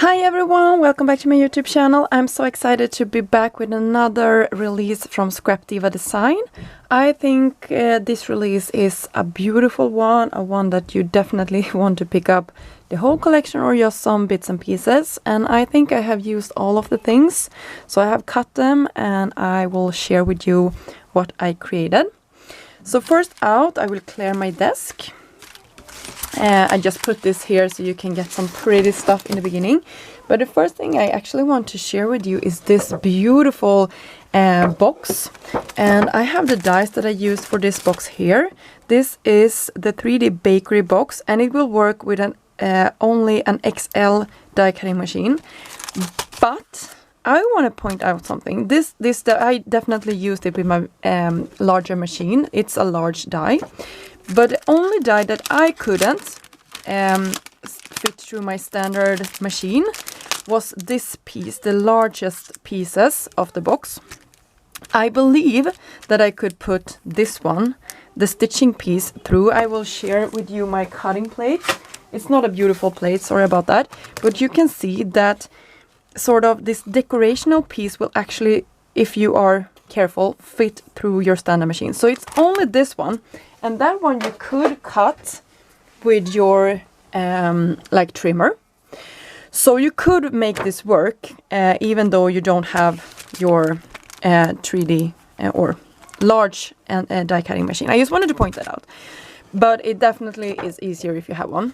Hi everyone, welcome back to my YouTube channel. I'm so excited to be back with another release from Scrap Diva Design. I think this release is a beautiful one that you definitely want to pick up the whole collection or just some bits and pieces. And I think I have used all of the things, so I have cut them and I will share with you what I created. So first out, I will clear my desk. I just put this here so you can get some pretty stuff in the beginning. But the first thing I actually want to share with you is this beautiful box. And I have the dies that I used for this box here. This is the 3D bakery box and it will work with only an XL die cutting machine. But I want to point out something. I definitely used it with my larger machine. It's a large die. But the only die that I couldn't fit through my standard machine was this piece, the largest pieces of the box. I believe that I could put this one, the stitching piece, through. I will share with you my cutting plate. It's not a beautiful plate, sorry about that. But you can see that sort of this decorational piece will actually, if you are careful, fit through your standard machine. So it's only this one. And that one you could cut with your like trimmer. So you could make this work even though you don't have your 3D or large die cutting machine. I just wanted to point that out. But it definitely is easier if you have one.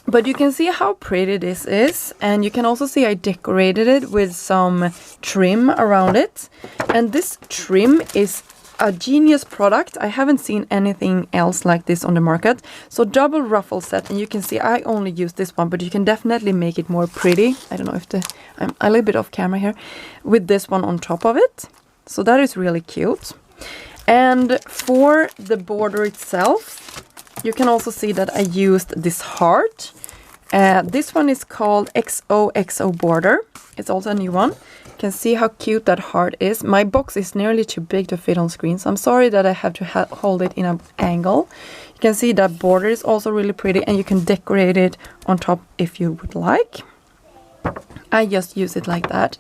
But you can see how pretty this is. And you can also see I decorated it with some trim around it. And this trim is a genius product. I haven't seen anything else like this on the market. So double ruffle set, and you can see I only use this one, but you can definitely make it more pretty. I don't know if I'm a little bit off camera here with this one on top of it. So that is really cute. And for the border itself, you can also see that I used this heart. This one is called XOXO border. It's also a new one. You can see how cute that heart is. My box is nearly too big to fit on screen, so I'm sorry that I have to hold it in an angle. You can see that border is also really pretty, and you can decorate it on top if you would like. I just use it like that.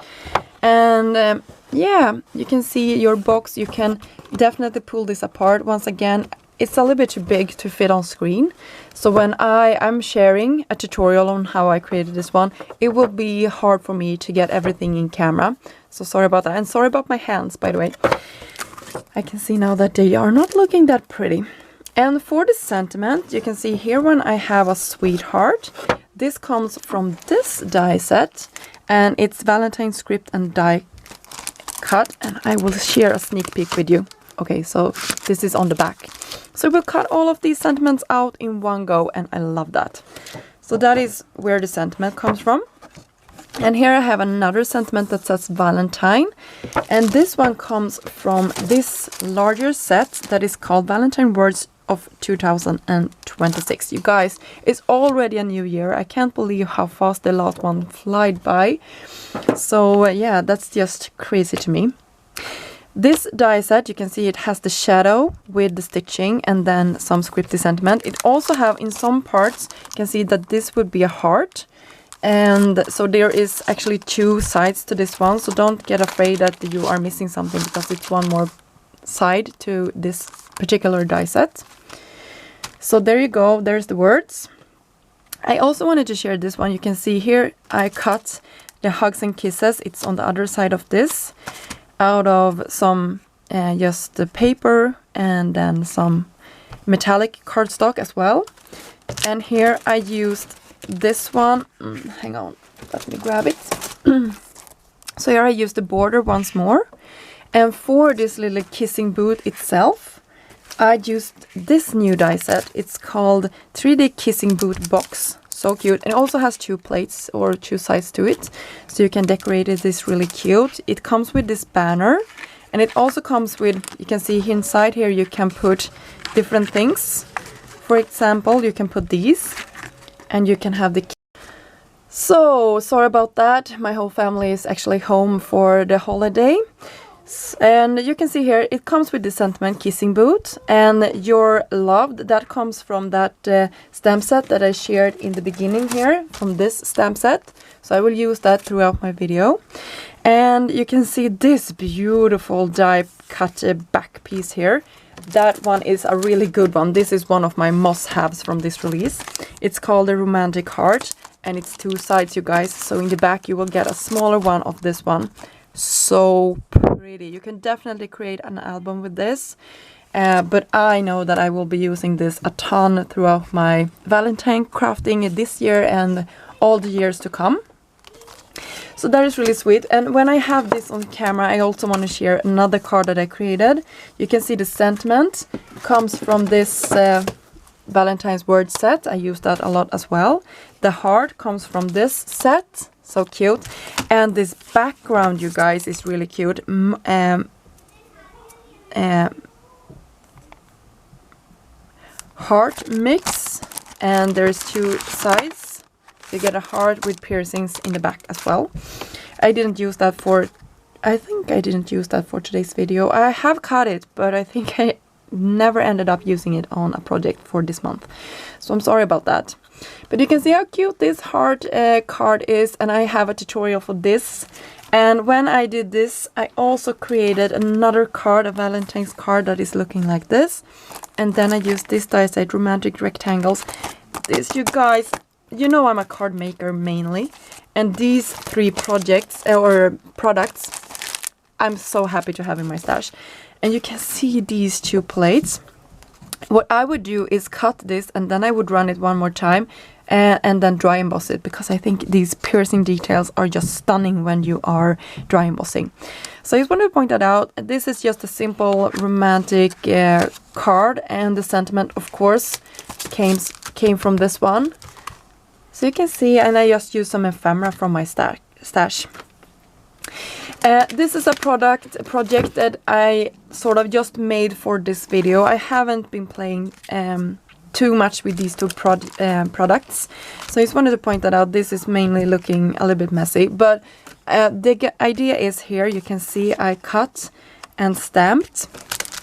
And yeah, you can see your box. You can definitely pull this apart. Once again, it's a little bit too big to fit on screen. So when I'm sharing a tutorial on how I created this one, it will be hard for me to get everything in camera. So sorry about that. And sorry about my hands, by the way. I can see now that they are not looking that pretty. And for the sentiment, you can see here when I have a sweetheart. This comes from this die set. And it's Valentine script and die cut. And I will share a sneak peek with you. Okay, so this is on the back. So we'll cut all of these sentiments out in one go, and I love that. So that is where the sentiment comes from. And here I have another sentiment that says Valentine. And this one comes from this larger set that is called Valentine Words of 2026. You guys, it's already a new year. I can't believe how fast the last one flew by. So yeah, that's just crazy to me. This die set, you can see it has the shadow with the stitching and then some scripty sentiment. It also have in some parts, you can see that this would be a heart. And so there is actually two sides to this one. So don't get afraid that you are missing something because it's one more side to this particular die set. So there you go, there's the words. I also wanted to share this one. You can see here I cut the hugs and kisses. It's on the other side of this, out of some just the paper and then some metallic cardstock as well. And here I used this one. Hang on, let me grab it. So here I used the border once more. And for this little kissing booth itself, I used this new die set. It's called 3D Kissing Boot Box. So cute. And it also has two plates or two sides to it. So you can decorate it. This really cute. It comes with this banner. And it also comes with, you can see inside here, you can put different things. For example, you can put these. And you can have the... So, sorry about that. My whole family is actually home for the holiday. And you can see here it comes with the sentiment Kissing Boot and You're Loved. That comes from that stamp set that I shared in the beginning here, from this stamp set. So I will use that throughout my video. And you can see this beautiful die cut back piece here. That one is a really good one. This is one of my must-haves from this release. It's called a Romantic Heart, and it's 2 sides, you guys. So in the back you will get a smaller one of this one. So pretty. You can definitely create an album with this. But I know that I will be using this a ton throughout my Valentine crafting this year and all the years to come. So that is really sweet. And when I have this on camera, I also want to share another card that I created. You can see the sentiment comes from this Valentine's word set. I use that a lot as well. The heart comes from this set. So cute. And this background, you guys, is really cute. Heart mix. And there's 2 sides. You get a heart with piercings in the back as well. I think I didn't use that for today's video. I have cut it, but I think I never ended up using it on a project for this month. So I'm sorry about that. But you can see how cute this heart card is, and I have a tutorial for this. And when I did this, I also created another card, a Valentine's card that is looking like this. And then I used this die-set romantic rectangles. This, you guys, you know I'm a card maker mainly, and these 3 projects or products I'm so happy to have in my stash. And you can see these 2 plates. What I would do is cut this and then I would run it one more time and then dry emboss it, because I think these piercing details are just stunning when you are dry embossing. So I just want to point that out. This is just a simple romantic card, and the sentiment of course came from this one. So you can see, and I just used some ephemera from my stash. This is a project that I sort of just made for this video. I haven't been playing too much with these 2 products. So I just wanted to point that out. This is mainly looking a little bit messy, but the idea is here. You can see I cut and stamped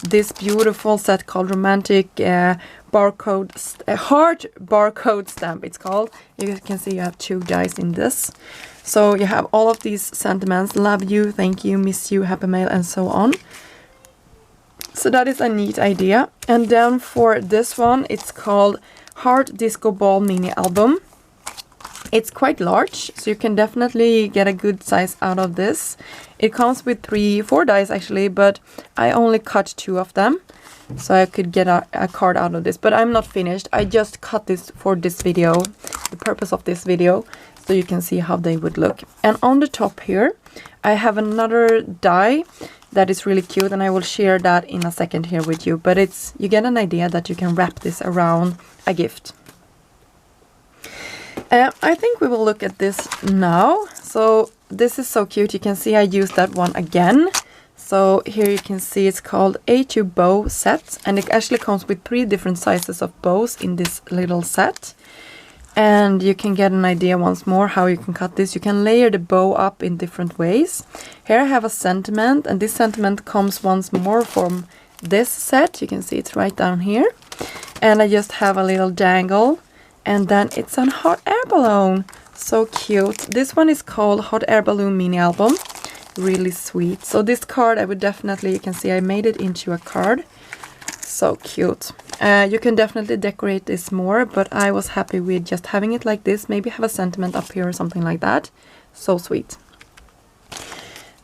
this beautiful set called Romantic Barcode, Heart Barcode Stamp it's called. You can see you have 2 dies in this. So you have all of these sentiments: love you, thank you, miss you, happy mail, and so on. So that is a neat idea. And then for this one, it's called Heart Disco Ball Mini Album. It's quite large, so you can definitely get a good size out of this. It comes with 4 dies actually, but I only cut 2 of them, so I could get a card out of this. But I'm not finished. I just cut this for this video, the purpose of this video, so you can see how they would look. And on the top here, I have another die that is really cute, and I will share that in a second here with you. But you get an idea that you can wrap this around a gift. I think we will look at this now. So this is so cute. You can see I used that one again. So here you can see it's called A2 bow set, and it actually comes with 3 different sizes of bows in this little set. And you can get an idea once more how you can cut this. You can layer the bow up in different ways. Here I have a sentiment, and this sentiment comes once more from this set. You can see it's right down here. And I just have a little dangle. And then it's a hot air balloon. So cute. This one is called Hot Air Balloon Mini Album. Really sweet. So this card I would definitely, you can see I made it into a card. So cute. You can definitely decorate this more, but I was happy with just having it like this. Maybe have a sentiment up here or something like that. So sweet.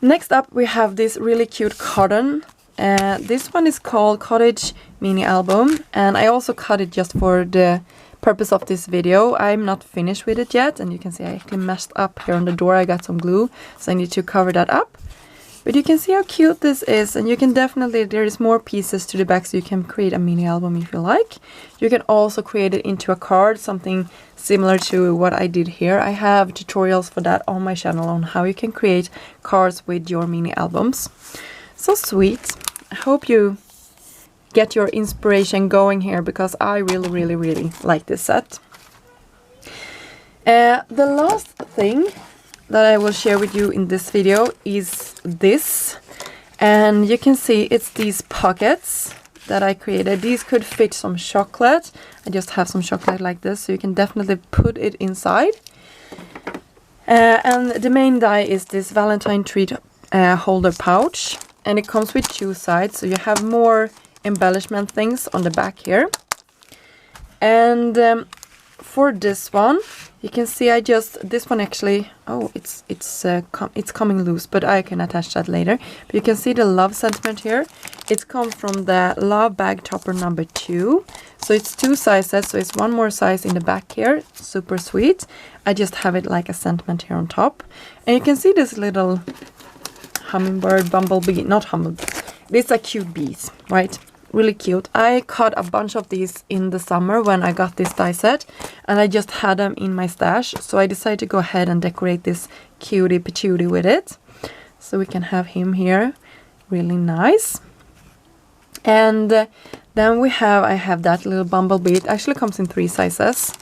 Next up we have this really cute cotton. This one is called Cottage Mini Album, and I also cut it just for the purpose of this video. I'm not finished with it yet, and you can see I actually messed up here on the door. I got some glue, so I need to cover that up. But you can see how cute this is, and you can definitely, there is more pieces to the back, so you can create a mini album if you like. You can also create it into a card, something similar to what I did here. I have tutorials for that on my channel on how you can create cards with your mini albums. So sweet. I hope you get your inspiration going here, because I really like this set. The last thing that I will share with you in this video is this. And you can see it's these pockets that I created. These could fit some chocolate. I just have some chocolate like this, so you can definitely put it inside. And the main die is this Valentine treat holder pouch, and it comes with two sides, so you have more embellishment things on the back here. And for this one, you can see this one actually, oh, it's coming loose, but I can attach that later. But you can see the love sentiment here. It comes from the Love Bag Topper number 2. So it's 2 sizes, so it's one more size in the back here. Super sweet. I just have it like a sentiment here on top. And you can see this little hummingbird, bumblebee, not hummingbee. These are cute bees, right? Really cute. I cut a bunch of these in the summer when I got this die set, and I just had them in my stash, so I decided to go ahead and decorate this cutie patootie with it. So we can have him here. Really nice. And then I have that little bumblebee. It actually comes in 3 sizes.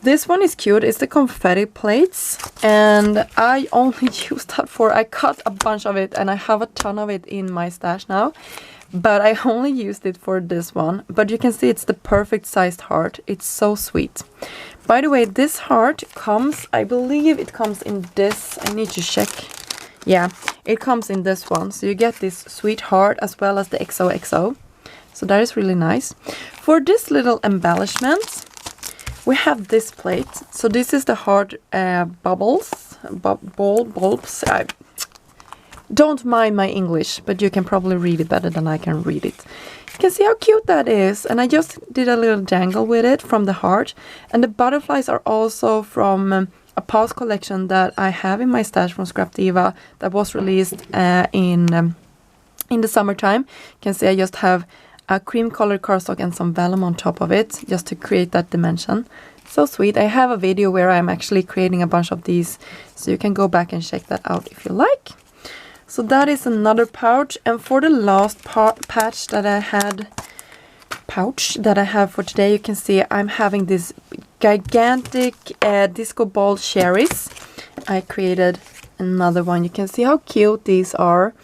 This one is cute. It's the confetti plates, and I only use that I cut a bunch of it, and I have a ton of it in my stash now. But I only used it for this one. But you can see it's the perfect sized heart. It's so sweet. By the way, this heart comes, I believe it comes in this. I need to check. Yeah, it comes in this one. So you get this sweet heart as well as the XOXO. So that is really nice. For this little embellishment, we have this plate. So this is the heart bulbs. Don't mind my English, but you can probably read it better than I can read it. You can see how cute that is. And I just did a little jangle with it from the heart. And the butterflies are also from a past collection that I have in my stash from Scrap Diva that was released in the summertime. You can see I just have a cream colored cardstock and some vellum on top of it just to create that dimension. So sweet. I have a video where I'm actually creating a bunch of these, so you can go back and check that out if you like. So that is another pouch. And for the last pouch that I have for today, you can see I'm having this gigantic disco ball cherries. I created another one. You can see how cute these are.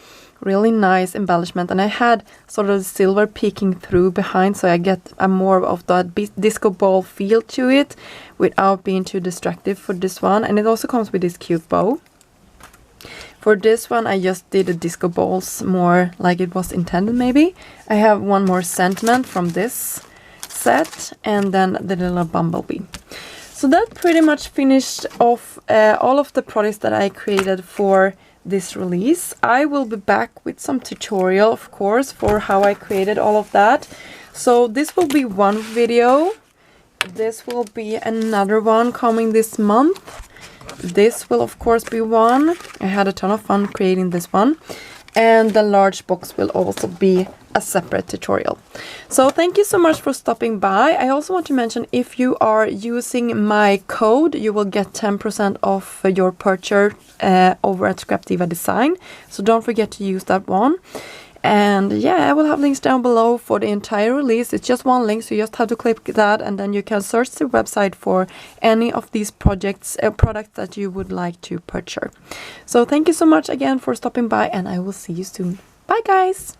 Really nice embellishment. And I had sort of silver peeking through behind, so I get a more of that disco ball feel to it without being too distractive for this one. And it also comes with this cute bow. For this one, I just did the disco balls more like it was intended, maybe. I have one more sentiment from this set, and then the little bumblebee. So that pretty much finished off all of the products that I created for this release. I will be back with some tutorial, of course, for how I created all of that. So this will be one video. This will be another one coming this month. This will of course be one. I had a ton of fun creating this one. And the large box will also be a separate tutorial. So thank you so much for stopping by. I also want to mention, if you are using my code, you will get 10% off your purchase over at Scrap Diva Design. So don't forget to use that one. And yeah, I will have links down below for the entire release. It's just one link, so you just have to click that, and then you can search the website for any of these products that you would like to purchase. So thank you so much again for stopping by, and I will see you soon. Bye guys!